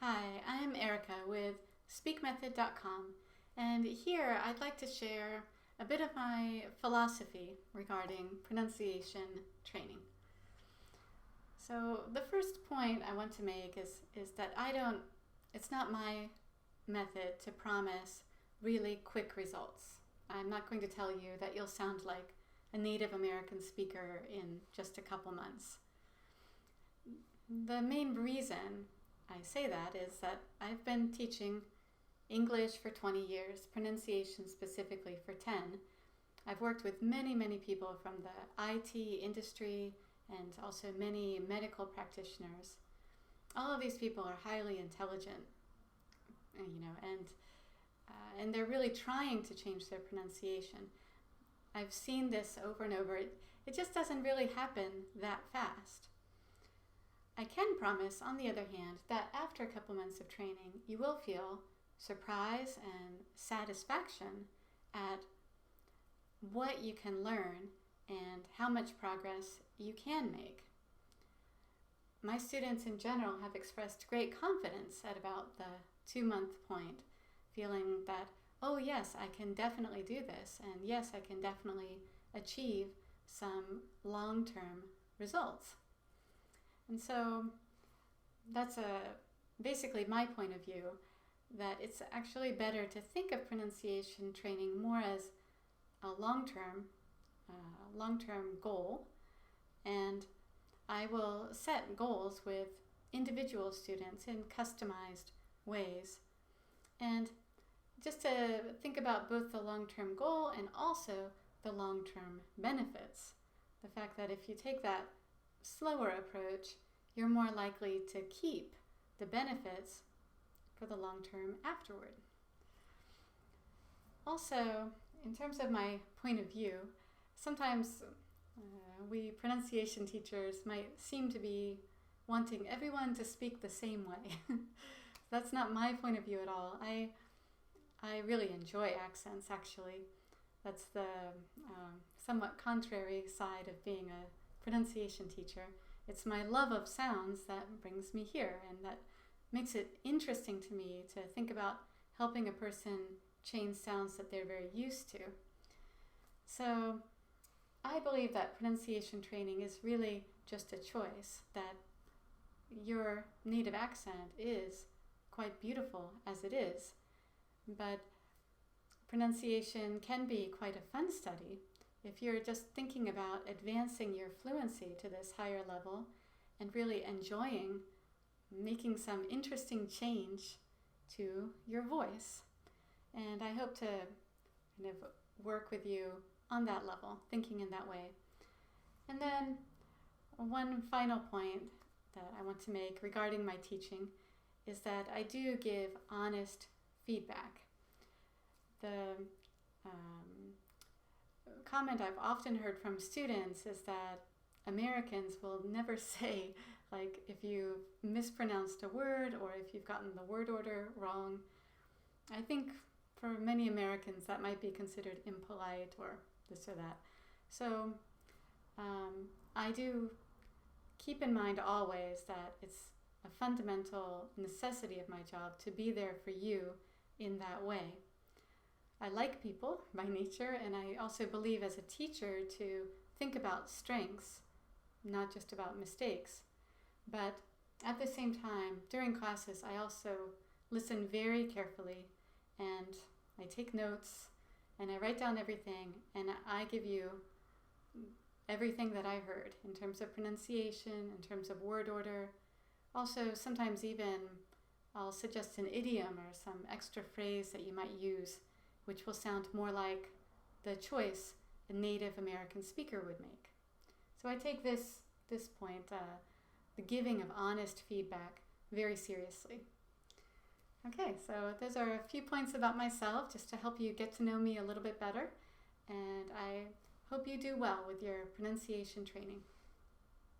Hi, I'm Erica with SpeakMethod.com, and here I'd like to share a bit of my philosophy regarding pronunciation training. So the first point I want to make is that it's not my method to promise really quick results. I'm not going to tell you that you'll sound like a native American speaker in just a couple months. The main reason I say that is that I've been teaching English for 20 years, pronunciation specifically for 10. I've worked with many people from the IT industry and also many medical practitioners. All of these people are highly intelligent, and they're really trying to change their pronunciation. I've seen this over and over. It just doesn't really happen that fast. I can promise, on the other hand, that after a couple months of training, you will feel surprise and satisfaction at what you can learn and how much progress you can make. My students in general have expressed great confidence at about the 2-month point, feeling that, oh yes, I can definitely do this, and yes, I can definitely achieve some long-term results. And so that's basically my point of view, that it's actually better to think of pronunciation training more as a long-term goal, and I will set goals with individual students in customized ways. And just to think about both the long-term goal and also the long-term benefits. The fact that if you take that slower approach, you're more likely to keep the benefits for the long term afterward. Also, in terms of my point of view, sometimes we pronunciation teachers might seem to be wanting everyone to speak the same way. That's not my point of view at all. I really enjoy accents, actually. That's the somewhat contrary side of being a pronunciation teacher. It's my love of sounds that brings me here, and that makes it interesting to me to think about helping a person change sounds that they're very used to. So I believe that pronunciation training is really just a choice, that your native accent is quite beautiful as it is, but pronunciation can be quite a fun study if you're just thinking about advancing your fluency to this higher level and really enjoying making some interesting change to your voice. And I hope to kind of work with you on that level, thinking in that way. And then one final point that I want to make regarding my teaching is that I do give honest feedback. The comment I've often heard from students is that Americans will never say, like, if you've mispronounced a word or if you've gotten the word order wrong. I think for many Americans that might be considered impolite or this or that. So I do keep in mind always that it's a fundamental necessity of my job to be there for you in that way. I like people by nature, and I also believe as a teacher to think about strengths, not just about mistakes. But at the same time, during classes, I also listen very carefully, and I take notes, and I write down everything, and I give you everything that I heard in terms of pronunciation, in terms of word order. Also, sometimes even I'll suggest an idiom or some extra phrase that you might use, which will sound more like the choice a native American speaker would make. So I take this point, the giving of honest feedback, very seriously. Okay, so those are a few points about myself just to help you get to know me a little bit better, and I hope you do well with your pronunciation training.